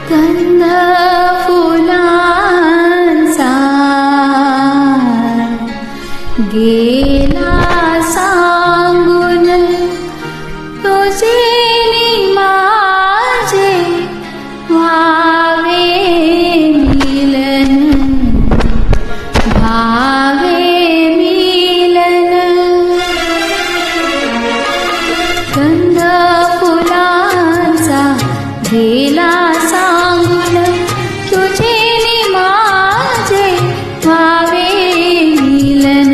कंद फुलांचा गेला सांगून तुझे नि माझे व्हावे मिलन भावे मिलन कंद फुलांचा गेला सांगून तुझे नि माझे व्हावे मिलन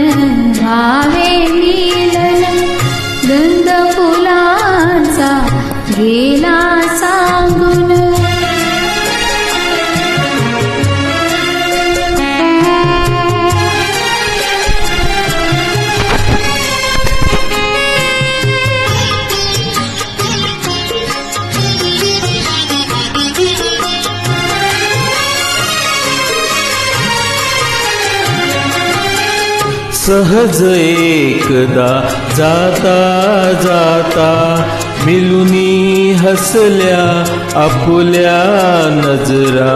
भावे मिलन गंध फुलांचा गेला सांगून सहज एकदा जाता जाता मिलुनी हसल्या आपुल्या नजरा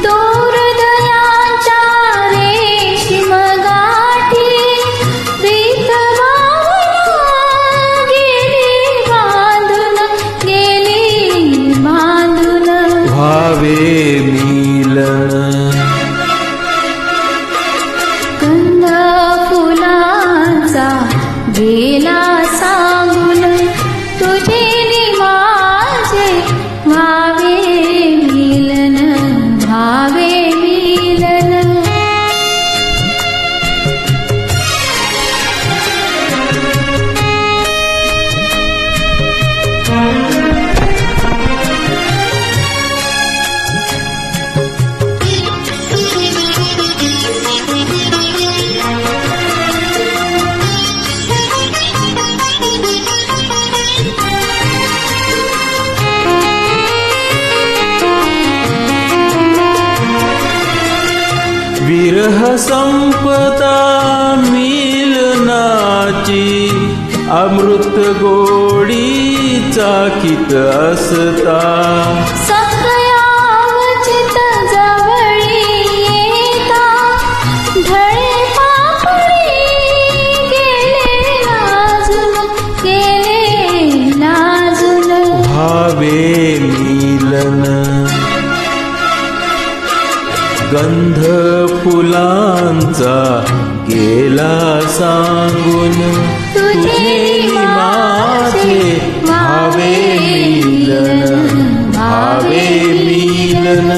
दूर दयाच्या रेशीम गाठी प्रीत गेली बांधून व्हावे मिलन कंद फुलांचा गेला सांगून तुझे नि माझे व्हावे मिलन भावे मिलन विरह संपता मिलनाची अमृत गोडी चाकीत असता सखयावचित जवळी येता ढळे पापडी गेले लाजून भावे मिलन गंध फुलांचा गेला सांगून तुझे माझे भावे मिलन भावे मिलन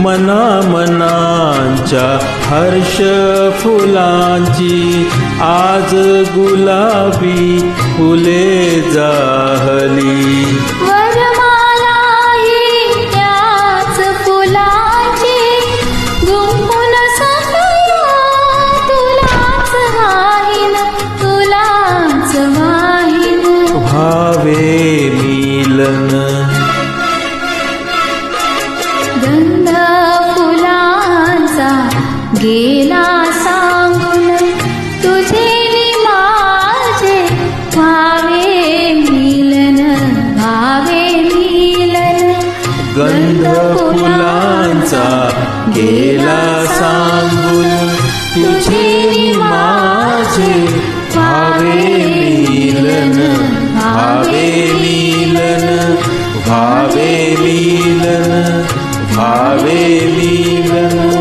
मना मनांच्या हर्ष फुलांची आज गुलाबी फुले जाहली वरमालाही त्याच फुलांची गुंफून सखया तुलाच वाहीन भावे मिलन गंध फुलांचा गेला सांगून तुझे नि माझे व्हावे मिलन भावे मिलन गंध फुलांचा गेला सांगून तुझे माझे भावे मिलन भावे मिलन भावे मिलन भावे मिलन